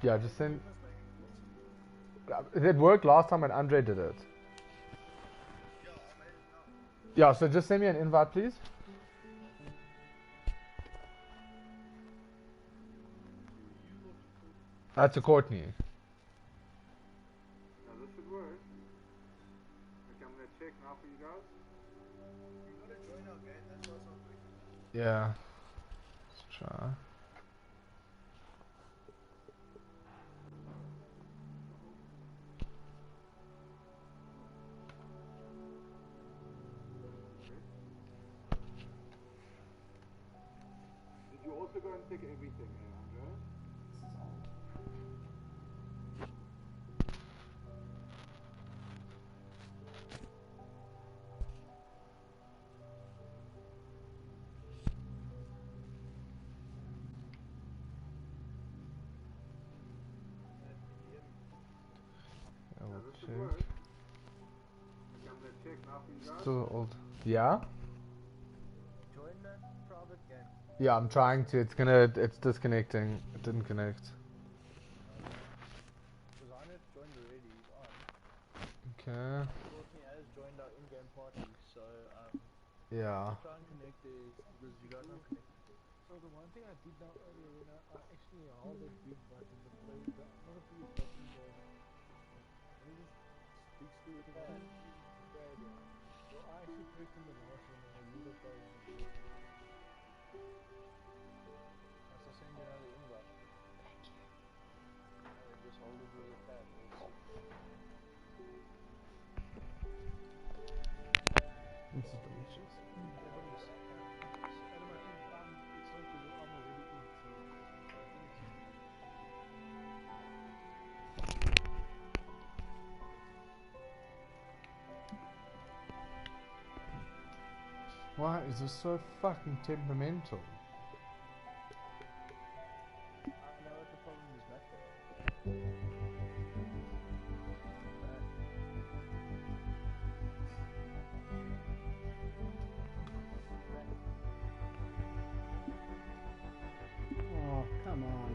Yeah, just send. It worked last time when Andre did it. Yeah, so just send me an invite, please. That's a Courtney. Now this should work. Okay, I'm gonna check now for you guys. You gotta join our game, that's why it's not working. Yeah. Let's try. Did you also go and check everything, Andrea? Still old. Yeah? Join that private game. Yeah, I'm trying to. It's disconnecting. It didn't connect. Because I have joined already. He's on. Okay. Courtney has joined our in-game party, so Yeah. try and connect because you guys aren't connected. So the one thing I did now earlier when I actually held that big button, the play, not a big button, let me just big screw it in. So I actually pressed in the last one and I knew that they wanted to do it. I still send you another invite. Thank you. Just hold it with the tab. This is delicious. Why is this so fucking temperamental? I know what the problem is, Matt. Oh, come on.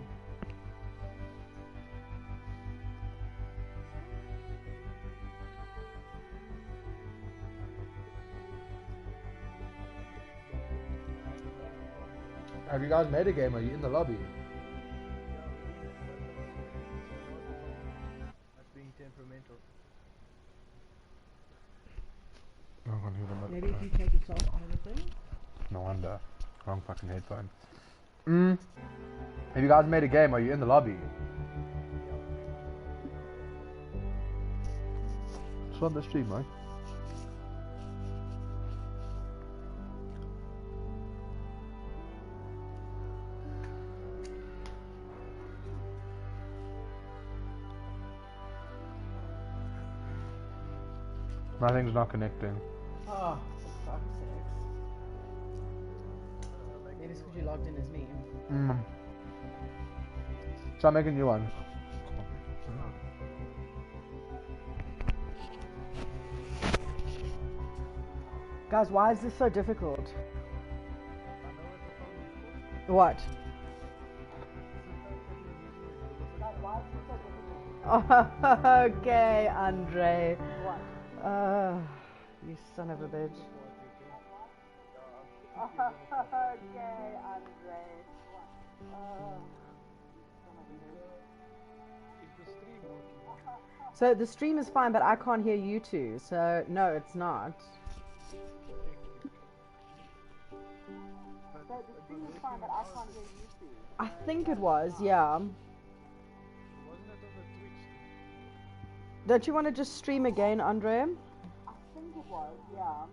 Have you guys made a game? Are you in the lobby? That's being temperamental. I can't hear them. Maybe if you take yourself out of the thing? No wonder. Wrong fucking headphone. Have you guys made a game? Are you in the lobby? It's on the stream, right? Nothing's not connecting. Oh, for fuck's sakes. Maybe it's because you logged in as me. Try making a new one. Guys, why is this so difficult? What? Okay, Andre. What? You son of a bitch. Okay, Andre. So the stream is fine, but I can't hear you two. So no, it's not. So the stream is fine, but I can't hear you two. I think it was, yeah. Don't you want to just stream again, Andre? I think it was, yeah.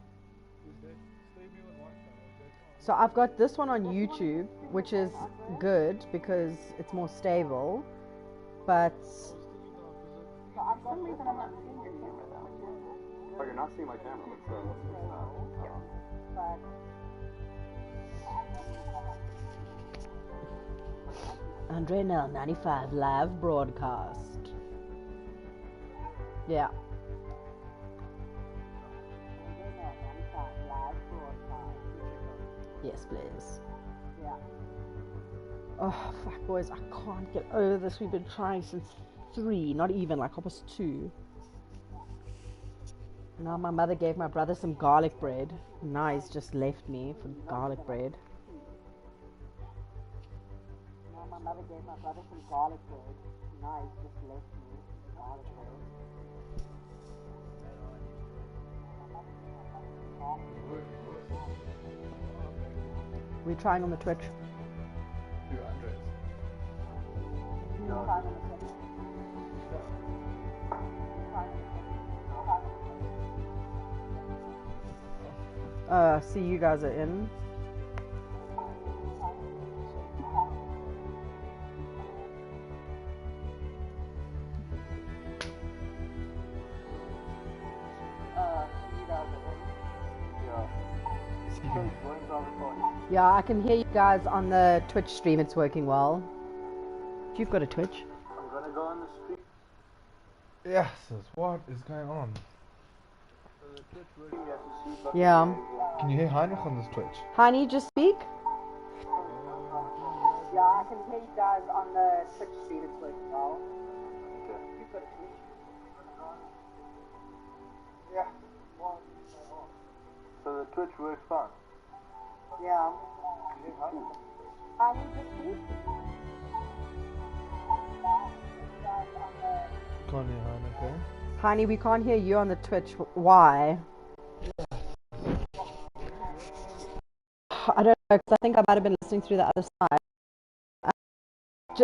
So I've got this one on YouTube, which is good because it's more stable, but... So for some reason I'm not seeing your camera though. Oh, you're not seeing my camera, but Andre Nell 95 live broadcast. Yeah. Yes, please. Yeah. Oh, fuck. Boys, I can't get over this. We've been trying since 3, not even, like almost 2. Now my mother gave my brother some garlic bread. Now he's just left me for garlic bread. Now my mother gave my brother some garlic bread. Now he's just left me for garlic bread. We're trying on the Twitch. See, you guys are in. Yeah, I can hear you guys on the Twitch stream. It's working well. You've got a Twitch. I'm gonna go on the street. Yes, what is going on? Yeah. Can you hear Heinrich on this Twitch? Honey, just speak. Yeah, I can hear you guys on the Twitch stream. It's working well. Okay. You've got a Twitch. Yeah. So the Twitch works fine. Yeah. Can you hear Heinrich? Honey, just speak. Can't hear Heinrich, eh? Honey, we can't hear you on the Twitch. Why? I don't know, because I think I might have been listening through the other side.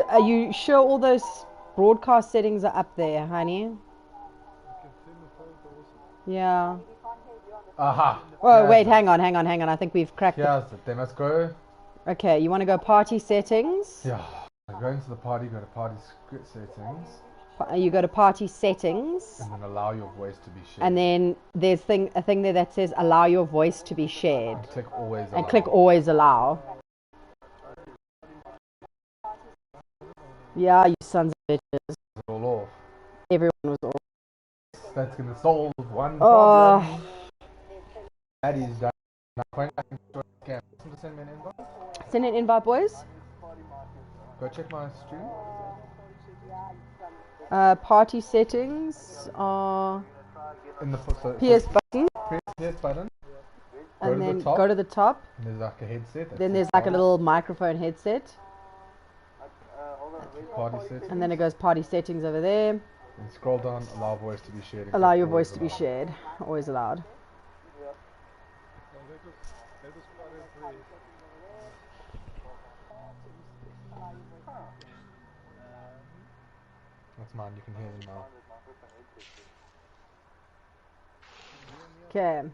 Are you sure all those broadcast settings are up there, honey? Yeah. Aha! Oh, wait, hang on. I think we've cracked it. Yes, then let's go. Okay, you want to go party settings? Yeah. Go into the party, go to party settings. You go to party settings. And then allow your voice to be shared. And then there's a thing there that says allow your voice to be shared. And click always allow. And click always allow. Yeah, you sons of bitches. All off. Everyone was off. That's gonna solve one problem. That is done. Now when I can send me an invite. Send an invite, boys. Go check my stream. Party settings are In the PS button. PS button. And then go to the top. And there's like a headset. Then there's like a little microphone headset. Party settings. And then it goes party settings over there. And scroll down, allow voice to be shared. Allow your voice to be shared. Always allowed. That's mine, you can hear them now. Okay.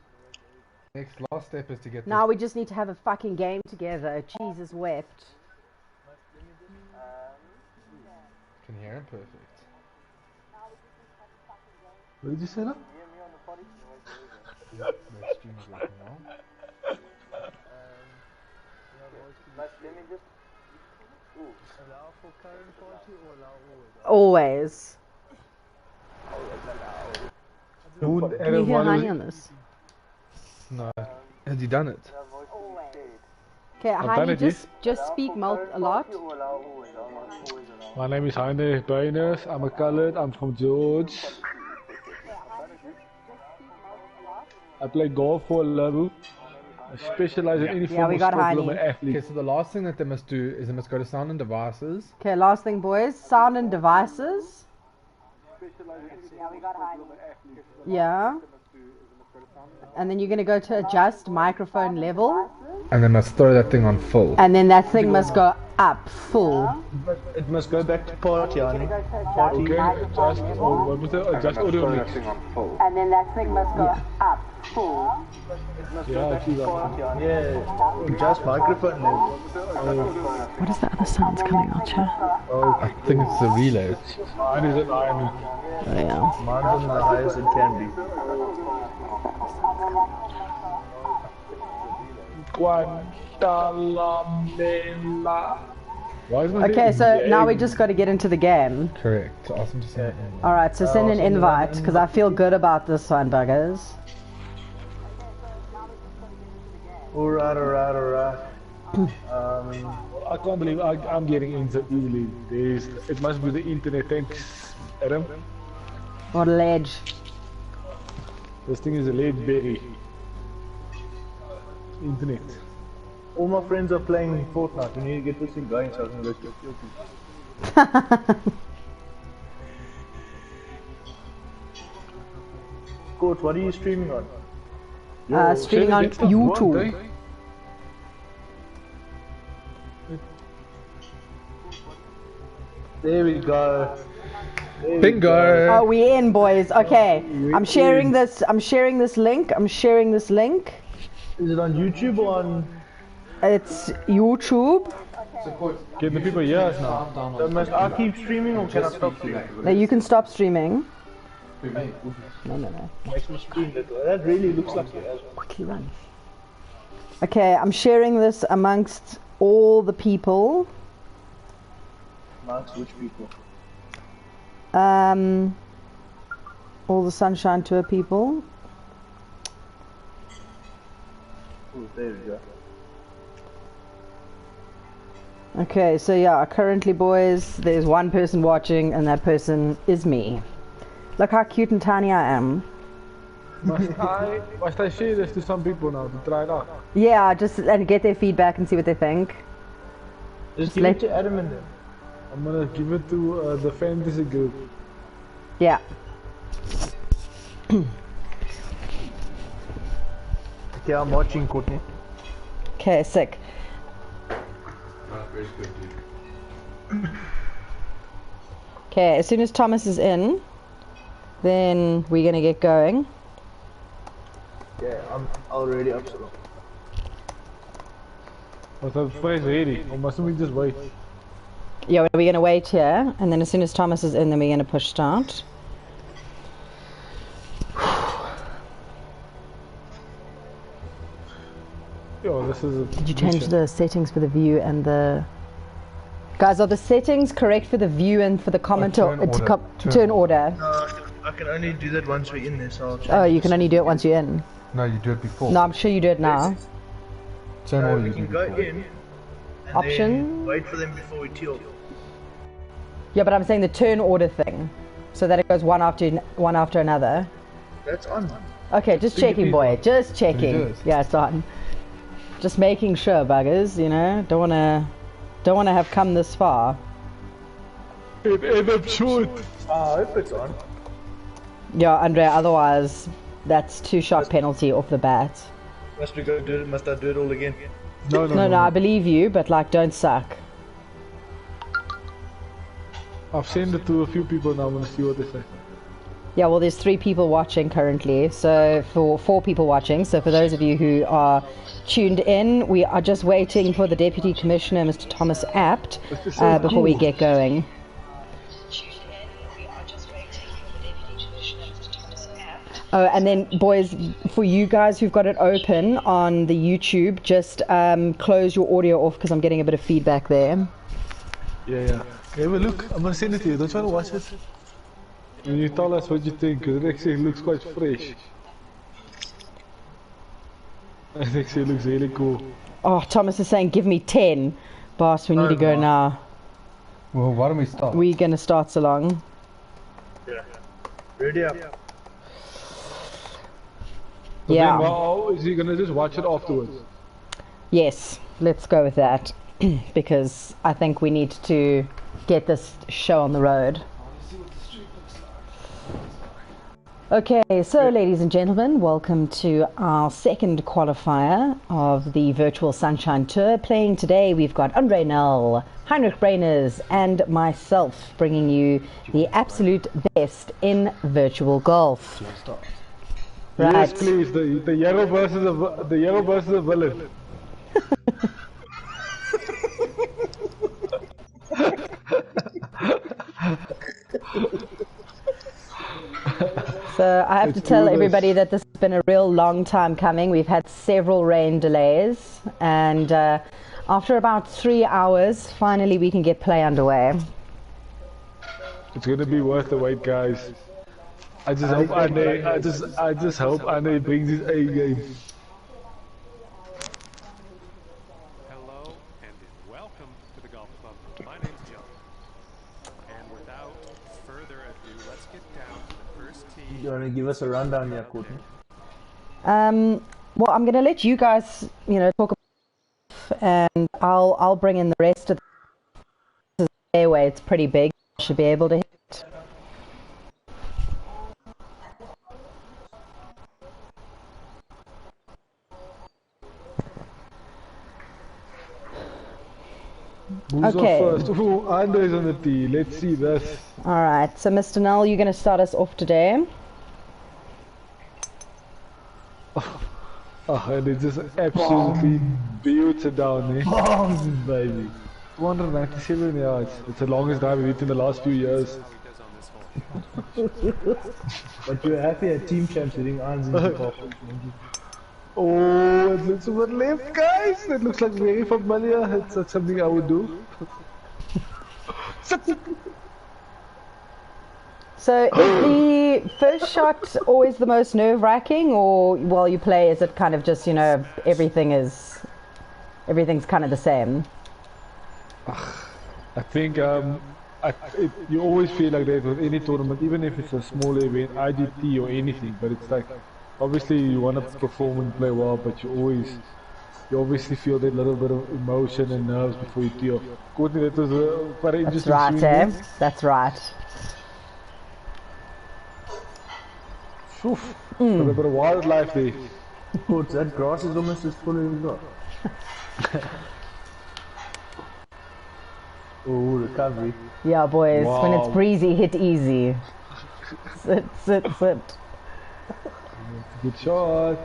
Next, last step is to get Now we just need to have a fucking game together. Jesus wept. Can hear him perfect. What did you say now? The stream is working well. Let me just... Allow for current party or allow Always. always? Can you hear Hani on this? No. Has he done it? Okay, Hani, just speak a lot. My name is Heine Beiners. I'm a colored. I'm from George. I play golf for a living. I specialize in any form of sport. I'm an athlete. Okay, so the last thing that they must do is they must go to sound and devices. Okay, last thing, boys. Sound and devices. Yeah. And then you're going to go to adjust microphone level. And they must throw that thing on full. And then that thing must go up full. It must go back to party, honey. Party. Okay, adjust. What was it? Adjust audio mix. And then that thing must go up full. Yeah, yeah. Adjust microphone level. What is the other sounds coming out here? Oh, I think it's the relay. mine is at 9. Oh, yeah. Mine's on the highest it can be. Okay, so now we just got to get into the game. Correct. Ask them to send it in. Alright, so send an invite, because I feel good about this one, buggers. Alright. I can't believe I'm getting into easily. It must be the internet. Thanks, Adam. What a ledge. This thing is a lead berry. Internet. All my friends are playing Fortnite. We need to get this thing going so I can go kill people. Court, what are you streaming on? Streaming on YouTube. There we go. Bingo! Oh, we in, boys. Okay, I'm sharing this. I'm sharing this link. Is it on YouTube or on? It's YouTube. Can the people hear us now? So must I keep streaming or can I stop streaming? No, you can stop streaming. Hey, No. makes me scream that really looks like it. Quickly run. Okay, I'm sharing this amongst all the people. Marks which people? All the Sunshine Tour people. Oh, there we go. Okay, so yeah, currently, boys, there's one person watching, and that person is me. Look how cute and tiny I am. Must I share this to some people now to try it out? Yeah, just and get their feedback and see what they think. Just give it to Adam and them. I'm gonna give it to the fantasy group. Yeah. Okay, I'm watching Courtney. Okay, sick. Okay, as soon as Thomas is in, then we're gonna get going. Yeah, I'm already up to But the place ready, or mustn't we just wait? Yeah, we're gonna wait here, and then as soon as Thomas is in, then we're gonna push start. Yo, this is a Did you change the settings for the view and the... Guys, are the settings correct for the view and for the comment or turn order? No, I can only do that once we're in there, so I'll change. Oh, you can only do it once you're in. No, you do it before. No, I'm sure you do it now. Turn order we you can do go before. in and Option? then wait for them before we tilt. Yeah, but I'm saying the turn order thing, so that it goes one after another. That's on. Okay, just checking, boy. Just checking. Yeah, it's on. Just making sure, buggers. You know, don't wanna have come this far. If short. I hope it's on. Yeah, Andrea. Otherwise, that's 2-shot penalty off the bat. Must we go do it? Must I do it all again? No, I believe you, but like, don't suck. I've sent it to a few people now. I'm gonna see what they say. Yeah, well, there's 3 people watching currently, so for 4 people watching. So for those of you who are tuned in, we are just waiting for the Deputy Commissioner, Mr. Thomas Apt, before we get going. Oh, and then, boys, for you guys who've got it open on the YouTube, just close your audio off because I'm getting a bit of feedback there. Yeah. Have a look. I'm gonna send it to you. Don't you wanna watch it? When you tell us what you think, because it actually looks quite fresh. It actually looks really cool. Oh, Thomas is saying, give me 10. Boss, we need to go now. Well, why don't we start? We're going to start so long. Yeah. Ready up. But Yeah. then, well, is he gonna just watch it afterwards? Yes, let's go with that. Because I think we need to get this show on the road. Okay, so ladies and gentlemen, welcome to our second qualifier of the Virtual Sunshine Tour. Playing today, we've got Andre Null, Heinrich Brainers, and myself, bringing you the absolute best in virtual golf. Right. Yes, please. The yellow versus the villain. So I have to tell everybody that this has been a real long time coming. We've had several rain delays, and after about 3 hours, finally we can get play underway. It's gonna be worth the wait, guys. I just hope I just hope Ane brings his A game. Hello and welcome welcome to the golf club. My name's John. And without further ado, let's get down to the first tee. You want to give us a rundown here, Courtney? Well, I'm going to let you guys, talk about, and I'll bring in the rest of the fairway. It's pretty big. Should be able to hit. Who's Okay. on first? Ooh, Andre's on the tee. Let's see this. Alright, so Mr. Null, you're going to start us off today. Oh, and it just absolutely built it down, eh? Bombs, baby. 297 yards. It's the longest drive we've hit in the last few years. But you're happy at Team Champs hitting irons in the golf. Oh, it looks over left, guys. It looks like very familiar. It's not something I would do. So is the first shot always the most nerve-wracking, or while you play, is it kind of just, everything's kind of the same? I think you always feel like that with any tournament, even if it's a small event, IGT or anything. But it's like, obviously you want to perform and play well, but you obviously feel that little bit of emotion and nerves before you tee off. Courtney, that was a very That's interesting right, swing eh? there. That's right. Oof, got a bit of wildlife there. Coach, that grass is almost as full as you got. Oh, recovery. Yeah, boys, when it's Wow. breezy, hit easy. Sit. Good shot.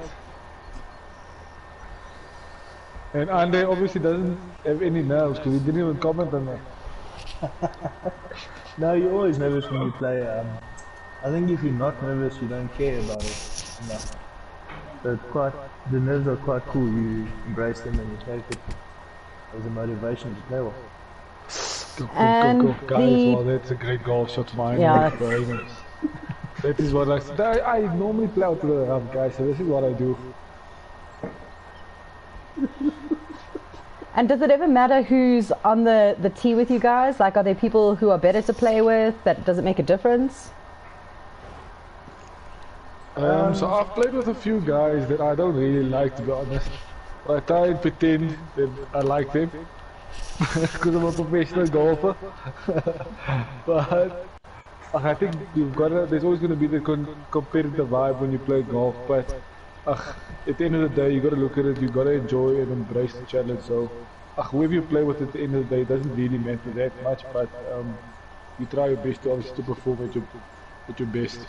And Andre obviously doesn't have any nerves because he didn't even comment on that. No, you're always nervous when you play. I think if you're not nervous, you don't care about it. No. So the nerves are quite cool. You embrace them and you take it as a motivation to play well. And Guys, well, that's a great golf shot, mine. Yeah, Very nice. That is what I normally play out to the rough, guys, so this is what I do. And does it ever matter who's on the tee with you guys? Like, are there people who are better to play with? Does it make a difference? So I've played with a few guys that I don't really like, to be honest. I try and pretend that I like them because I'm a professional golfer. But I think there's always going to be the competitive vibe when you play golf. But at the end of the day, you got to look at it. You got to enjoy and embrace the challenge. So whoever you play with at the end of the day, it doesn't really matter that much. But you try your best to obviously to perform at your best.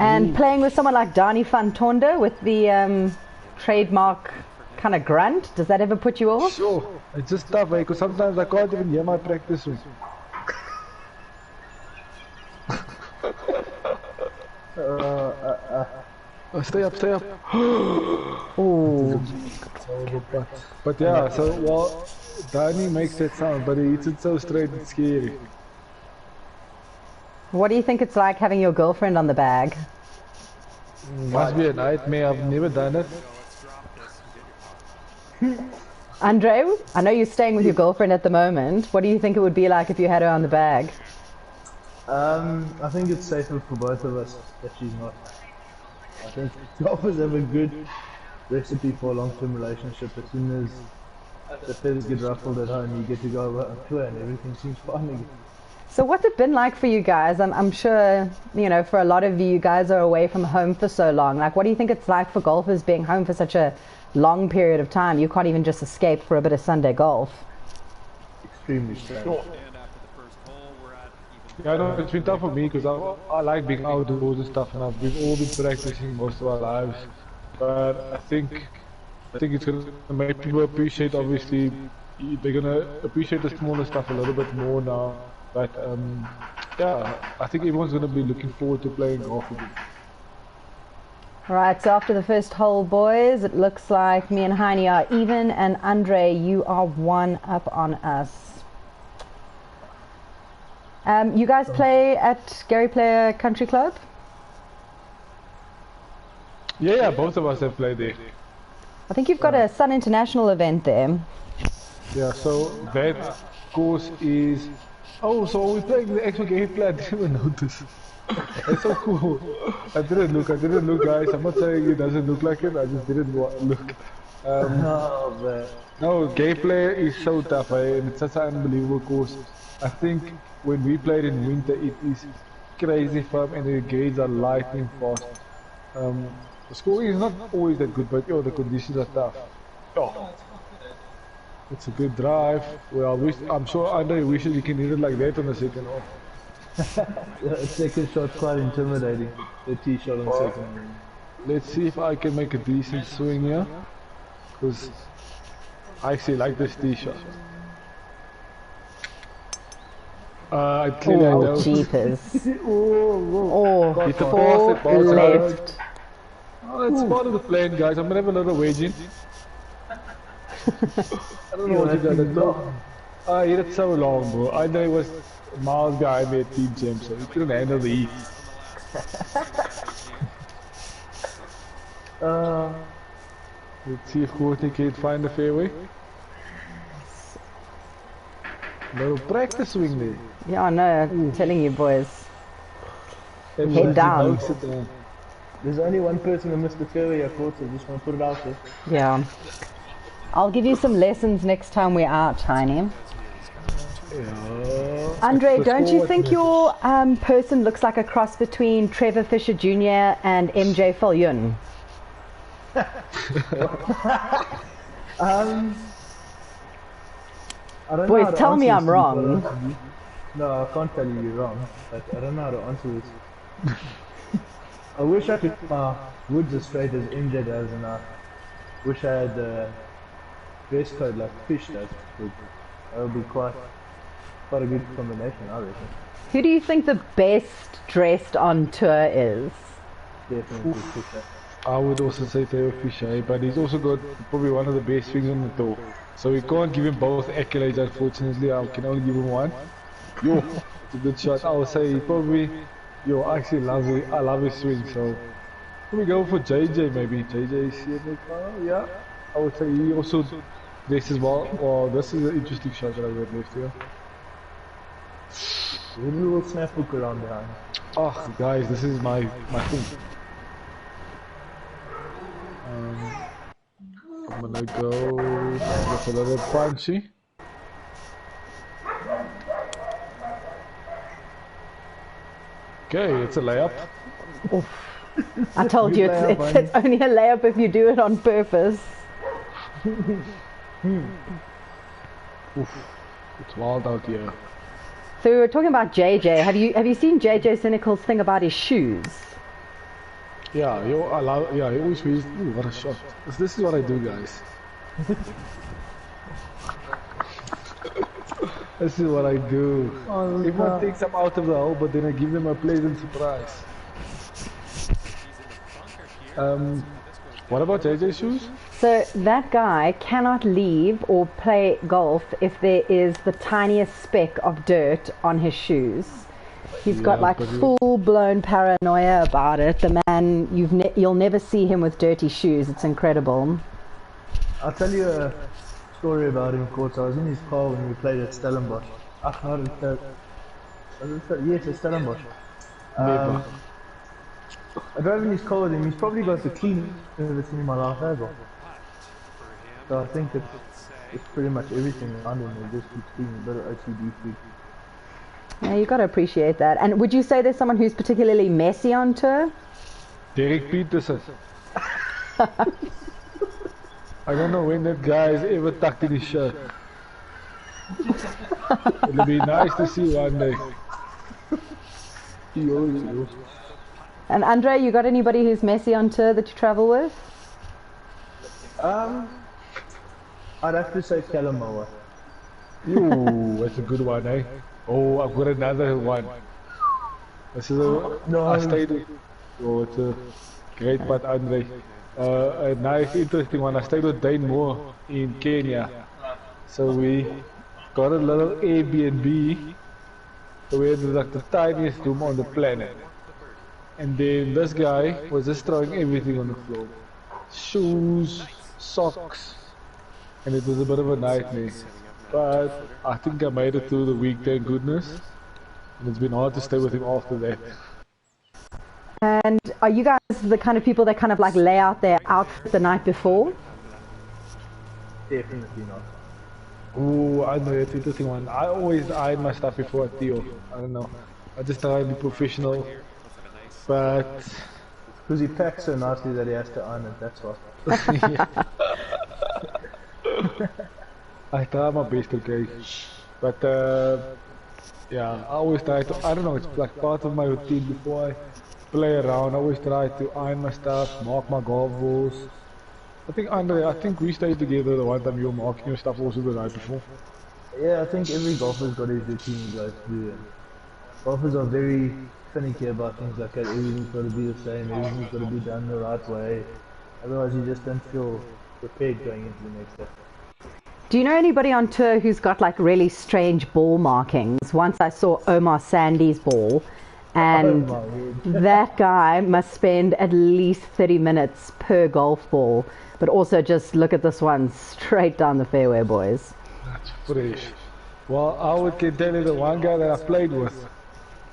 And playing with someone like Dani van Tonder with the trademark kind of grunt, does that ever put you off? Sure, it's just tough, because sometimes I can't even hear my practice room. Stay up. Ooh. But yeah, so Danny makes that sound, but he hits it so straight, it's scary. What do you think it's like having your girlfriend on the bag? Must be a nightmare, I've never done it. Andre, I know you're staying with your girlfriend at the moment. What do you think it would be like if you had her on the bag? I think it's safer for both of us that she's not. I think golfers have a good recipe for a long-term relationship. As soon as the feathers get ruffled at home, you get to go on tour and everything seems fine again. So what's it been like for you guys? I'm sure, for a lot of you guys are away from home for so long. Like, what do you think it's like for golfers being home for such a long period of time? You can't even just escape for a bit of Sunday golf. Extremely strange. Yeah, no, it's been tough for me because I like being outdoors and stuff, and we've all been practicing most of our lives. But I think it's gonna make people appreciate. Obviously, they're gonna appreciate the smaller stuff a little bit more now. But yeah, I think everyone's gonna be looking forward to playing golf again. Right, so after the first hole, boys, it looks like me and Heine are even, and Andre, you are one up on us. You guys play at Gary Player Country Club? Yeah, both of us have played there. I think you've got a Sun International event there. Yeah, so that course is... Oh, so we're playing the actual gameplay. I didn't even notice. It's so cool. I didn't look, guys. I'm not saying it doesn't look like it, I just didn't look. Oh, man. No, gameplay is so tough, and it's such an unbelievable course. I think when we played in winter, it is crazy fun, and the gates are lightning fast. The scoring is not always that good, but the conditions are tough. Oh, it's a good drive. Well, I'm sure Andre wishes he can hit it like that on the second off. The second shot quite intimidating. The tee shot on second. Let's see if I can make a decent swing here, because I actually like this tee shot. Clearly I Oh, don't. jeepers. Oh, Oh, hit the four ball left. Oh, it's part of the plan, guys. I'm gonna have a little wedge in. I don't know what you guys are. I hit it so long, bro. I know it was miles behind me at Team Champ, so he couldn't handle the heat. Let's see if Courtney can find the fairway. Little practice swing there. Yeah, I know. I'm telling you, boys. Everyone down. knows it down. There's only one person who missed the fairway at court, so I just want to put it out there. Yeah. I'll give you some lessons next time we're out, Tiny. Yeah. Andre, The don't you score think was- your person looks like a cross between Trevor Fisher Jr. and MJ Falyun? I don't know Boys, how to tell me answer I'm this, wrong. to be honest. No, I can't tell you you're wrong, but I don't know how to answer this. I wish I could keep my woods as straight as MJ does, and I wish I had the dress code like Fish does. But that would be quite a good combination, I reckon. Who do you think the best dressed on tour is? Definitely Fisher. I would also say Theo Fisher, but he's also got probably one of the best swings on the tour. So we can't give him both accolades, unfortunately. I can only give him one. Yo, it's a good shot. I would say he probably, I actually love it. I love his swing. So can we go for JJ maybe? JJ is here in the car. Yeah, I would say he also dresses well. Well, this is an interesting shot that I got left here. There's a little snap hook around behind. Oh, guys, this is my thing. I'm gonna go with a little punchy. Okay, it's a layup. I told you, it's only a layup if you do it on purpose. Oof, it's wild out here. So we were talking about JJ. Have you seen JJ Cynical's thing about his shoes? Yeah, he always wears. Ooh, what a shot! This is what I do, guys. This is what I do. Everyone thinks I'm out of the hole, but then I give them a pleasant surprise. What about JJ's shoes? So that guy cannot leave or play golf if there is the tiniest speck of dirt on his shoes. He's got like full-blown paranoia about it. The man, you'll never see him with dirty shoes. It's incredible. I'll tell you a story about him, Court. I was in his car when we played at Stellenbosch. Yes, at Stellenbosch. Never. I drove in his car with him. He's probably got the cleanest I've ever seen in my life as well. So I think that it's pretty much everything around him. He just keeps being a bit of OCD freak. Yeah, you got to appreciate that. And would you say there's someone who's particularly messy on tour? Derek Peterson. I don't know when that guy has ever tucked in his shirt. It'll be nice to see one day. And Andre, you got anybody who's messy on tour that you travel with? I'd have to say Calamoa. Ooh, that's a good one, eh? Oh, I've got another one. This is I stayed with... Oh, it's a great part, Andre. A nice, interesting one. I stayed with Dane Moore in Kenya. So we got a little Airbnb. So we had like the tiniest room on the planet. And then this guy was just throwing everything on the floor. Shoes, socks. and it was a bit of a nightmare. But I think I made it through the week, thank goodness. And it's been hard to stay with him after that. And are you guys the kind of people that kind of like lay out their outfit the night before? Definitely not. Ooh, I know, it's an interesting one. I always iron my stuff before I deal. I don't know. I just try to be professional. But... Because he packs so nicely that he has to iron it, that's why. I try my best, okay? But, yeah, I always try to, I don't know, it's like part of my routine before I play around. I always try to iron my stuff, mark my golf balls. I think, Andre, I think we stayed together the one time you were marking your stuff also the night before. Yeah, I think every golfer's got his routine he goes through. Golfers are very finicky about things like that. Everything's got to be the same, everything's got to be done the right way. Otherwise you just don't feel prepared going into the next day. Do you know anybody on tour who's got like really strange ball markings? Once I saw Omar Sandy's ball, and that guy must spend at least 30 minutes per golf ball, but also just look at this one straight down the fairway, boys. That's fresh. Well, I can tell you the one guy that I played with,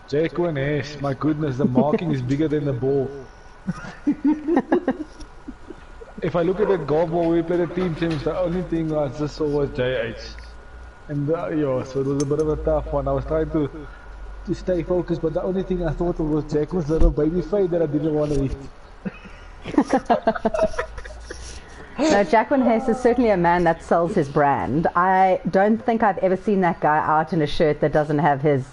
Jacqueline Ash, my goodness, the marking is bigger than the ball. If I look at that golf ball, we played a team challenge, the only thing I just saw was JH. And yeah, so it was a bit of a tough one. I was trying to stay focused, but the only thing I thought of was Jacqueline's little baby fade that I didn't want to eat. No, Jacqueline Hayes is certainly a man that sells his brand. I don't think I've ever seen that guy out in a shirt that doesn't have his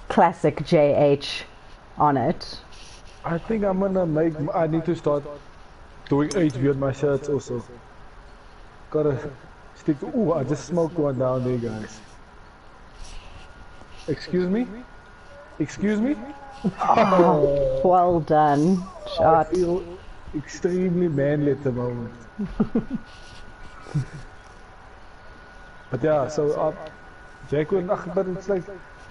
classic JH on it. I think I'm gonna I need to start doing HB on my shirts also. Gotta stick to, ooh, I just smoked one down there, guys. Excuse me? Excuse me? Oh, well done. Shot. I feel extremely manly at the moment. But yeah, so Jacqueline, but it's like,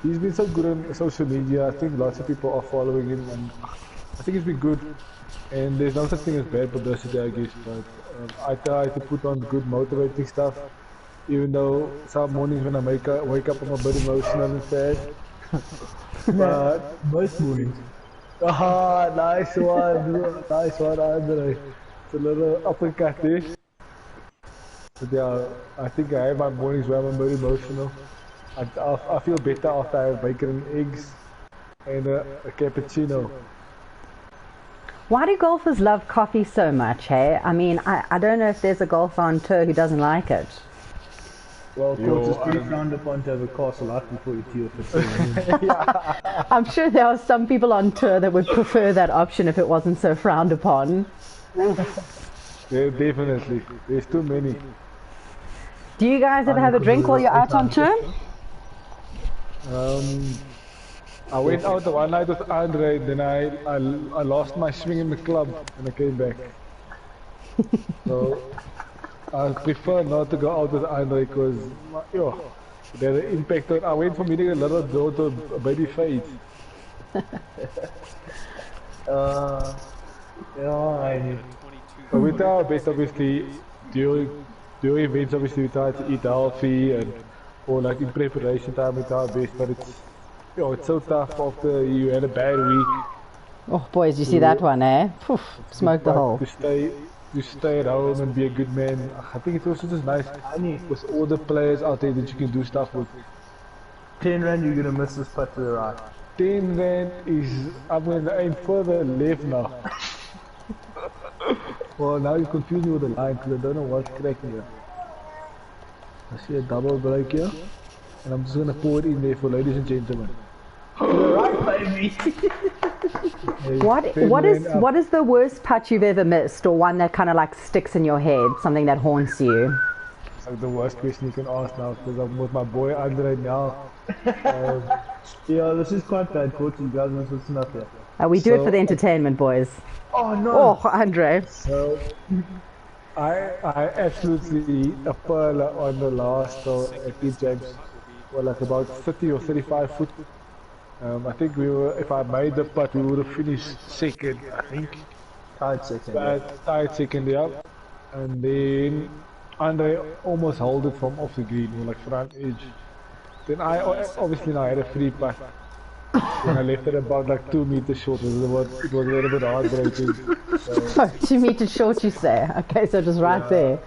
he's been so good on social media. I think lots of people are following him, and I think it's been good. And there's no such thing as bad publicity, I guess, but I try to put on good motivating stuff, even though some mornings when I wake up I'm a bit emotional and sad. But most mornings. Ah, nice one, Andre. It's a little uppercut there. But yeah, I think I have my mornings where I'm a bit emotional. I feel better after I have bacon and eggs and a cappuccino. Why do golfers love coffee so much, hey? I mean, I don't know if there's a golfer on tour who doesn't like it. Well, of course, it's pretty frowned upon to have a castle life before you tee off at I'm sure there are some people on tour that would prefer that option if it wasn't so frowned upon. Yeah, definitely. There's too many. Do you guys ever have a drink while you're out on tour? I went out the one night with Andre, then I lost my swing in the club and I came back. So I prefer not to go out with Andre because the impact on, I went from eating a little dough to a baby fade. But we try our best, obviously, during events, obviously we try to eat healthy, and or like in preparation time we try our best, but it's so tough after you had a bad week. Oh boys, you see that one, eh? Poof, smoke the hole. To stay at home and be a good man. I think it's also just nice with all the players out there that you can do stuff with. 10 rand, you're gonna miss this putt to the right. 10 rand is, I'm gonna aim further left now. Well, now you confuse me with the line because I don't know what's cracking here. I see a double break here, and I'm just gonna pour it in there for ladies and gentlemen. Right, baby. What is the worst putt you've ever missed, or one that kind of like sticks in your head, something that haunts you? It's like the worst question you can ask now because I'm with my boy Andre now. Yeah, this is quite bad, coach. You guys must listen up here. We do it for the entertainment, boys. Oh no! Oh, Andre. So I absolutely a pearl on the last at Pete James. Well, like about 30 or 35 foot. I think we were, if I made the putt, we would have finished second, I think. Tied second. Tied second, yeah. And then and I almost hold it from off the green, or like front edge. Then I obviously now had a free putt. Then I left it about like 2 meters short. It was a little bit heartbreaking. So, Oh, 2 meters short, you say? Okay, so just right there.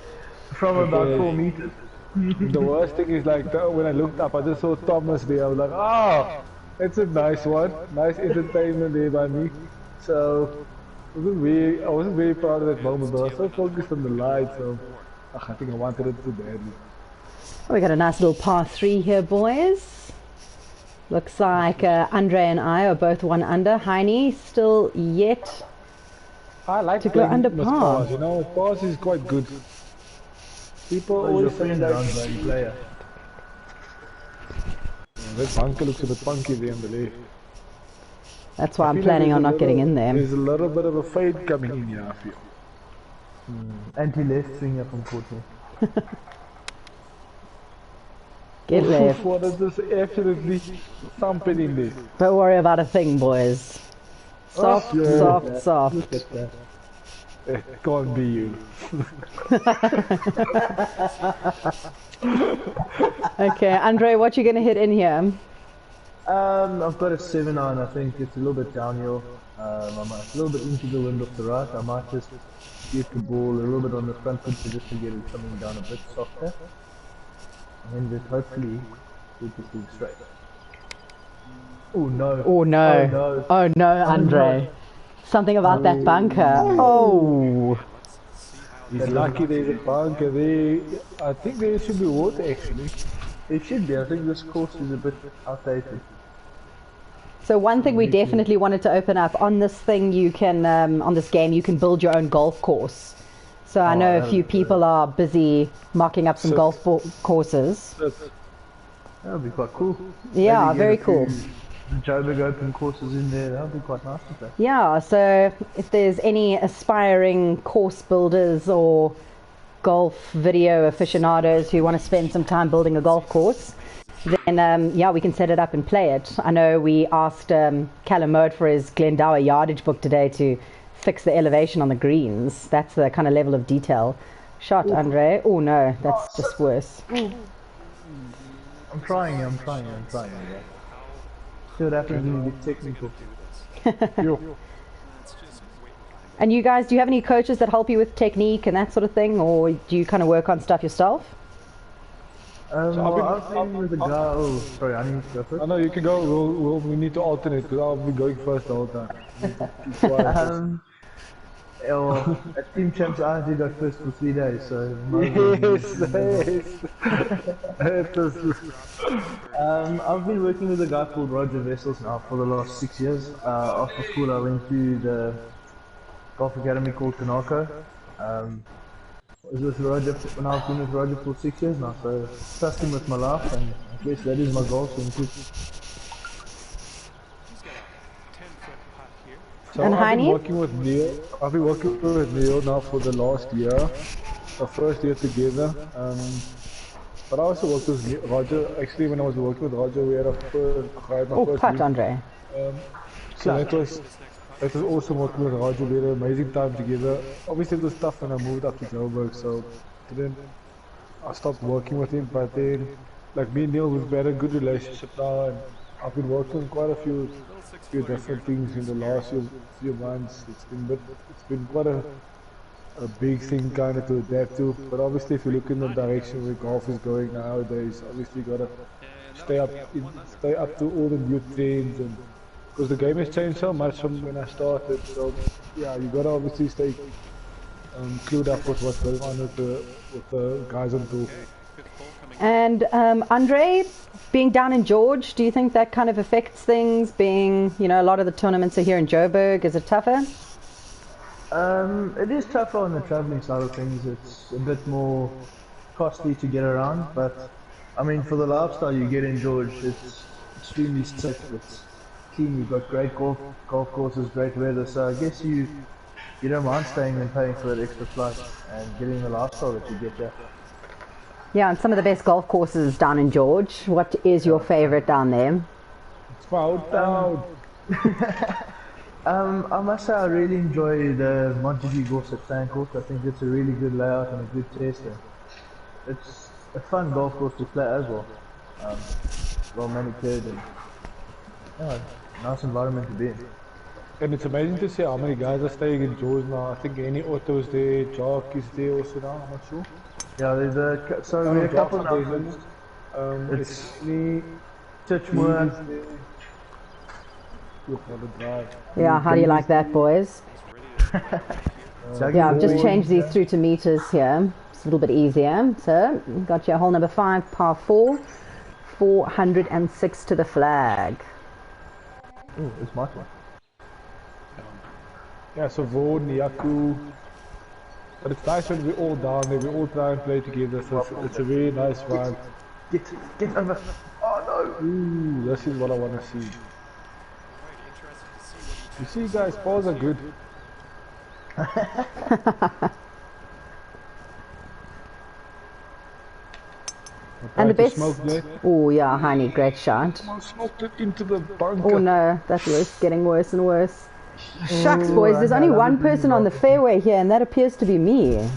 From about 4 meters. the worst thing is like when I looked up, I just saw Thomas there. I was like, oh, it's a nice one, nice entertainment there by me. So I wasn't very proud of that moment, but I was so focused on the light. So I think I wanted it too badly. We got a nice little par 3 here, boys. Looks like Andre and I are both 1 under. Heine still yet I like to go under with par. pars, you know, pars is quite good. People always say friend that around by the player. that bunker looks a bit funky there on the left. That's why I I'm feel planning like on there's not a getting little- in there. There's a little bit of a fade coming in here, I feel. Anti-left swinger from Courtney. Get left. What is this? Absolutely something in there. Don't worry about a thing, boys. Soft, yeah. soft, soft. Look at that. It can't be you. Okay, Andre, what you gonna hit in here? I've got a 7 iron. I think it's a little bit downhill. I might a little bit into the wind off the right. I might just get the ball a little bit on the front foot just to get it coming down a bit softer, and then just hopefully get this thing straight. Oh no! Oh no! Oh no! Oh no, Andre! Something about that bunker. Oh! He's lucky there's a bunker there. I think there should be water actually. It should be. I think this course is a bit outdated. So one thing we definitely wanted to open up on this thing, you can on this game you can build your own golf course. So I know a few people are busy marking up some golf courses. That would be quite cool. Yeah, Maybe get very a few cool. Joburg Open courses in there. That would be quite nice to play. Yeah, so if there's any aspiring course builders or golf video aficionados who want to spend some time building a golf course, then yeah, we can set it up and play it. I know we asked Callum Mode for his Glendower yardage book today to fix the elevation on the greens. That's the kind of level of detail. Shot, Andre. Oh no, that's just worse. I'm trying. Yeah. See what happens when you get technical. And you guys, do you have any coaches that help you with technique and that sort of thing, or do you kind of work on stuff yourself? Well, I've been with a guy. Oh, sorry, I need to go first. I know you can go. We need to alternate because I'll be going first the whole time. Well, at Team Champs, I did go first for 3 days, so. I've been working with a guy called Roger Vessels now for the last 6 years. After school, I went to the golf academy called Kanako. I was with Roger when I've been with Roger for 6 years now, so trust him with my life, and I guess that is my goal to improve. So And I've been Heine? working with Neil. I've been working with Neil now for the last year, our first year together. But I also worked with Roger. Actually, when I was working with Roger, we had a first. Oh, putt, Andre. So that was awesome working with Roger. We had an amazing time together. Obviously, it was tough when I moved up to Joburg, so then I stopped working with him. But then, like me and Neil, we've had a good relationship now, and I've been working on quite a few different things in the last few months. It's been quite a big thing kind of to adapt to. But obviously, if you look in the direction where golf is going nowadays, obviously you gotta stay up to all the new trends, and because the game has changed so much from when I started. So yeah, you gotta obviously stay clued up with what's going on with the guys on tour. And Andre, being down in George, do you think that kind of affects things? Being, you know, a lot of the tournaments are here in Joburg. Is it tougher? It is tougher on the travelling side of things. It's a bit more costly to get around, but I mean, for the lifestyle you get in George, it's extremely safe. It's clean. You've got great golf courses, great weather. So I guess you don't mind staying and paying for that extra flight and getting the lifestyle that you get there. Yeah, and some of the best golf courses down in George. What is your favourite down there? It's fouled down. I must say I really enjoy the Montague Gorset Sand Course. I think it's a really good layout and a good tester. it's a fun golf course to play as well. Well manicured and yeah, nice environment to be in. And it's amazing to see how many guys are staying in Jaws now. I think any Otto's there, Jock is there also now, I'm not sure. Yeah, there's so we're a couple now. It's me, Titchmoor. Yeah, how do you like that, boys? Yeah, I've just changed these through to meters here. It's a little bit easier. So, got your hole number 5, par 4, 406 to the flag. Oh, it's my one. Yeah, so Vaughan, Yaku. But it's nice when we're all down there, we all try and play together, so it's a very nice vibe. Get over. Oh no! Ooh, this is what I want to see. You see guys, balls are good. And the best. There. Oh yeah, honey, great shot. I smoked it into the bunker. Oh no, that's worse, getting worse and worse. Shucks, boys, there's only one person on the fairway here, and that appears to be me.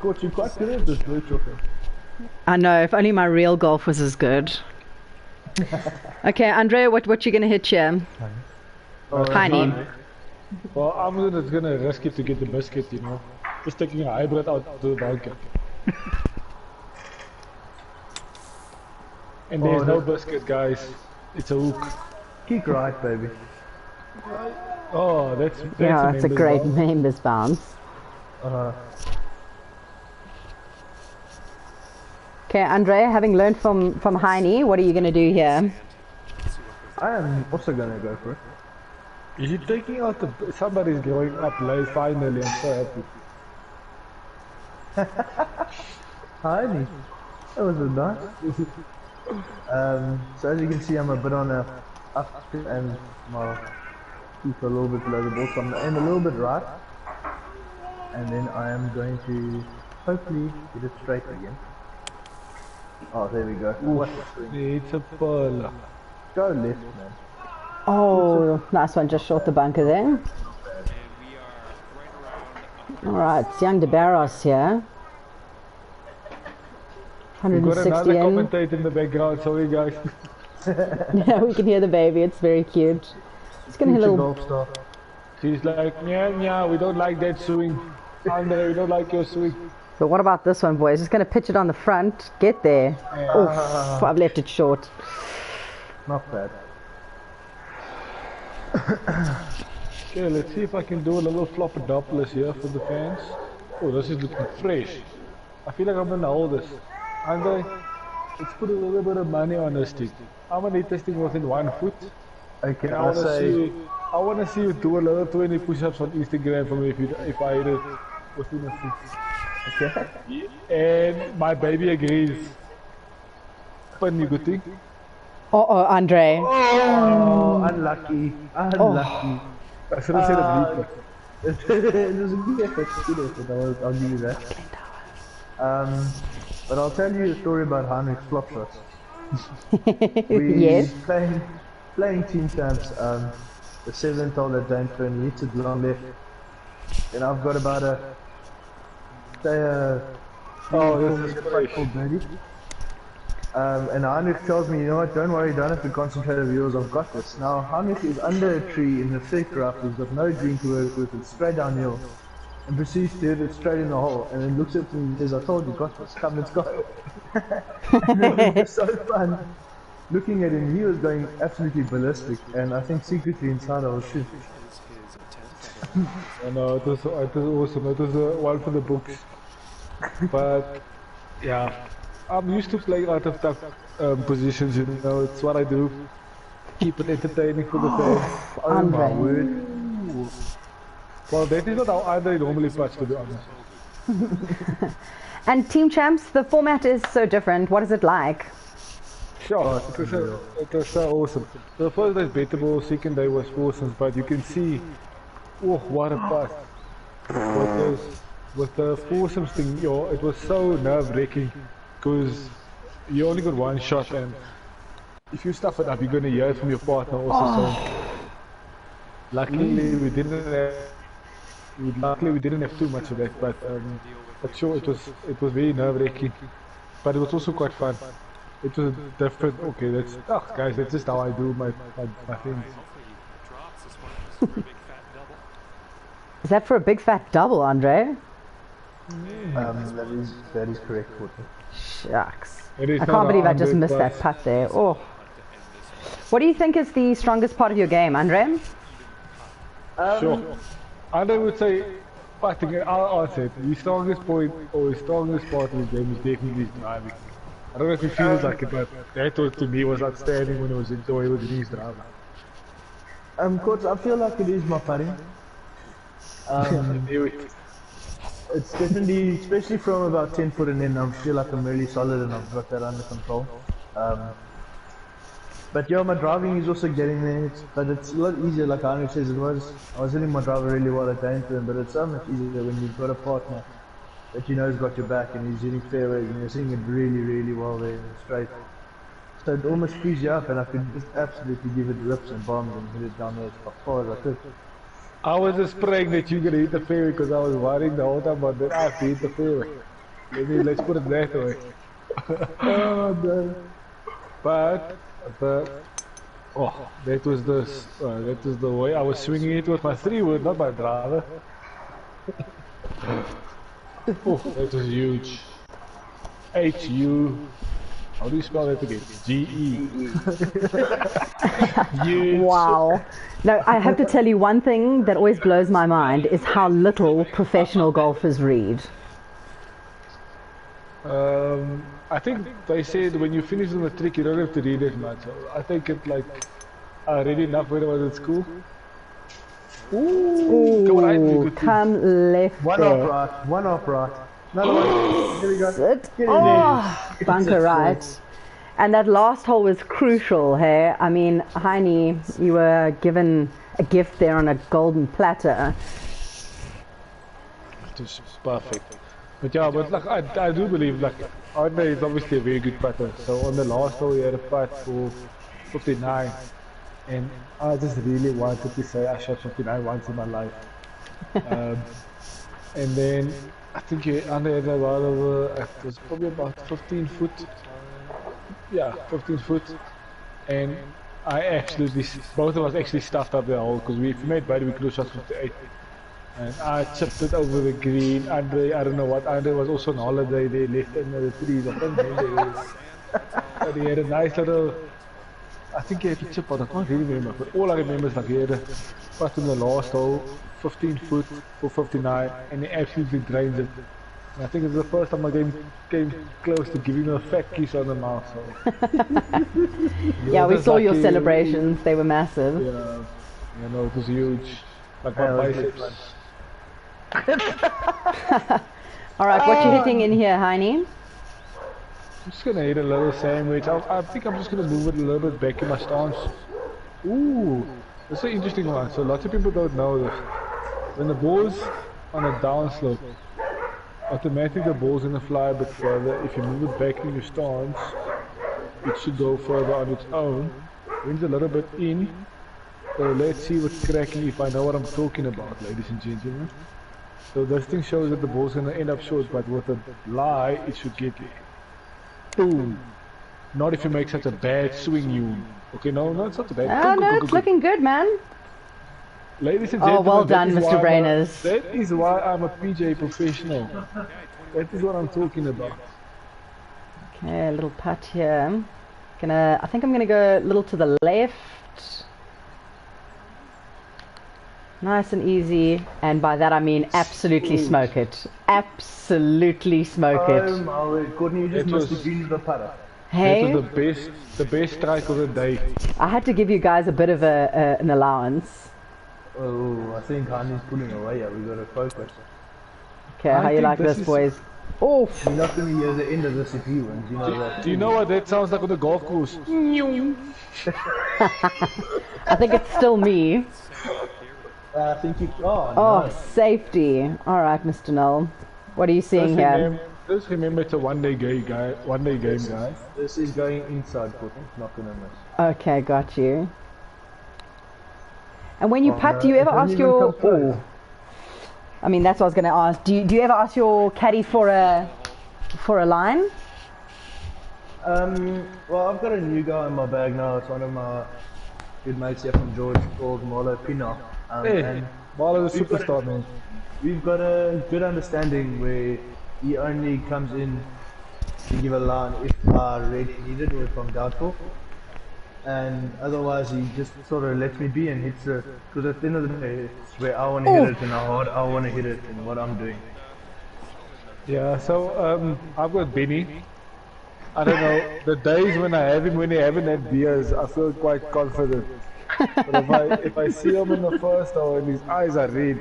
Coach, you quite good at this virtual thing. I know, if only my real golf was as good. Okay, Andre, what you gonna hit here? Honey. Well, I'm gonna risk it to get the biscuit, you know. Just taking a hybrid out to the bunker. And there's no biscuit, guys. It's a hook. Kick right, baby. Oh, that's Yeah, it's a great bounce. members bounce. Okay, Andre, having learned from Heine, what are you going to do here? I am also gonna go for it. Is he taking out the... Somebody's going up late finally, I'm so happy. Tiny. That was a nice. So as you can see, I'm a bit on a up and my feet are a little bit below the ball, so I'm gonna aim a little bit right, and then I am going to hopefully get it straight again. Oh, there we go. What a swing. It's a pearl. Go left, man. Oh, nice one, just short the bunker there. Alright, it's young DeBarros here. We've got 160 another in. commentator in the background, sorry guys. Yeah, we can hear the baby, it's very cute. It's gonna hit a little... Golf star. She's like, yeah, we don't like that swing. Andre, we don't like your swing. But what about this one, boys? Just gonna pitch it on the front, get there. Oof, I've left it short. Not bad. Okay, let's see if I can do a little floppadopolis here for the fans. Oh, this is looking fresh. I feel like I'm gonna hold this. Andre, let's put a little bit of money on this thing. I'm gonna hit this thing within 1 foot. Okay, I wanna see you do a little 20 push-ups on Instagram for me if I hit it within a foot. Okay. And my baby agrees. Funny good thing. Uh-oh, Andre. Oh, unlucky. Unlucky. I should have said a It was a good effort, I'll give you that. But I'll tell you a story about Heinrich's flop shots. Yes. Playing team champs, the 7th hole at James Fern, he hits it long left. And I've got about this is fresh. And Heinrich tells me, you know what, don't worry, you don't have to concentrate on yours, I've got this. Now, Heinrich is under a tree in the thick rough, he's got no green to work with, it's straight downhill. And proceeds to hit it straight in the hole, and then looks at me and says, I told you, got this, come, let's go. It was so fun. Looking at him, he was going absolutely ballistic, and I think secretly inside I was shit. I know, it was awesome, it was one for the books. But, yeah. I'm used to playing out of tough positions, you know, it's what I do. Keep it entertaining for the fans. Oh my word. Well, that is not how Andre normally plays, to be honest. And Team Champs, the format is so different. What is it like? Sure, it was so awesome. The first day is beatable, second day was awesome, but you can see, oh, what a pass. With the foursomes thing, yo, it was so nerve-wracking. Because you only got one shot, and if you stuff it up, you're gonna hear it from your partner also. So luckily, we didn't have Luckily, we didn't have too much of that, but sure, it was very nerve-wracking, but it was also quite fun. It was different. Okay, guys, that's just how I do my things. Is that for a big fat double, Andre? That is correct, Courtney. Shucks. It is I not can't believe I just 100 missed that plus. putt there. Oh. What do you think is the strongest part of your game, Andre? Sure. I would say, fighting, I'll answer it. His strongest point or his strongest part of the game is definitely his driving. I don't know if he feels like it, but that was, to me was outstanding when he was in his driving. Coach, I feel like it is my putting. It's definitely, especially from about 10 foot and in, I feel like I'm really solid and I've got that under control. But yeah, my driving is also getting there, but it's a lot easier, like Henry says. I was hitting my driver really well at Dainton, but it's so much easier when you've got a partner that you know has got your back and he's hitting fairways and you're hitting it really, really well there and straight. So it almost frees you up and I could just absolutely give it rips and bombs and hit it down there as far as I could. I was just praying that you're gonna hit the fairway because I was worrying the whole time about that I have to hit the fairway. Let's put it that way. Oh no. But that was the way I was swinging it with my 3-wood, not my driver. Oh, that was huge. H-U. How do you spell that again? G-E. Huge. Wow. No, I have to tell you one thing that always blows my mind is how little professional golfers read. I think they said when you finish on the trick, you don't have to read as much. I think it like I read enough when I was at school. Ooh, come left One there. off right. Another one. Here we go. Sit. Get in Oh, there. bunker right. And that last hole was crucial, hey? I mean, Heine, you were given a gift there on a golden platter. It was perfect. But yeah, but like I do believe like Andre is obviously a very good putter. So on the last hole he had a putt for 59, and I just really wanted to say I shot 59 once in my life. And then I think Andre had it was probably about 15 foot. Yeah, 15 foot, and I absolutely, both of us actually stuffed up the hole because we made better, we could have shot 58. And I chipped it over the green. Andre, I don't know what, Andre was also on holiday, they left under the trees, I can't remember. But he had a nice little, I think he had to chip out, I can't really remember, but all I remember is like he had a putt in the last hole, 15 foot for 59, and he absolutely drains it. And I think it's the first time I came close to giving him a fat kiss on the mouth. So. Yeah, we saw your celebrations, they were massive. Yeah, no, it was huge. Like my biceps. Alright, what you hitting in here, Heine? I'm just gonna hit a little sandwich. I think I'm just gonna move it a little bit back in my stance. Ooh, that's an interesting one. So lots of people don't know this. When the ball's on a downslope, automatically the ball's gonna fly a bit further. If you move it back in your stance, it should go further on its own. Brings a little bit in. So let's see what's cracking, if I know what I'm talking about, ladies and gentlemen. So this thing shows that the ball's gonna end up short, but with a lie, it should get there. Boom. Not if you make such a bad swing, you. Okay, no, it's not too bad. Oh no, it's looking good, man. Ladies and gentlemen, well done, Mr. Brainers. That is why I'm a PJ professional. That is what I'm talking about. Okay, a little putt here. I think I'm gonna go a little to the left. Nice and easy, and by that I mean absolutely smoke it. Absolutely smoke it. My word, Courtney, you just missed the green of the putter. Hey, That was the best strike of the day. I had to give you guys a bit of an allowance. Oh, I think Heine's pulling away. Yeah, we gotta focus. Okay, how you think like this this, is- boys? Oh, You're not gonna hear the end of this if he wins. You know that. Do you know what that sounds like on the golf course? I think it's still me. I think you. Oh, Oh, no. safety. All right, Mr. Null. What are you seeing here? Just remember it's a one-day game, guys. This is going inside, Courtney. Not gonna miss. Okay, got you. And when you Oh, putt, no, do you ever it doesn't ask even your... come close. I mean, that's what I was going to ask. Do you ever ask your caddy for a line? Well, I've got a new guy in my bag now. It's one of my good mates here from George called Marlo Pino. Hey, And Marlo's a superstar, man. we've got a good understanding where he only comes in to give a line if I really need it or if I'm doubtful. And otherwise he just sort of lets me be and hits it. Because at the end of the day, it's where I want to hit it and how hard I want to hit it and what I'm doing. Yeah, so I've got Benny. I don't know, the days when I have him when he haven't had beers, I feel quite confident. But if I see him in the first hour and his eyes are red,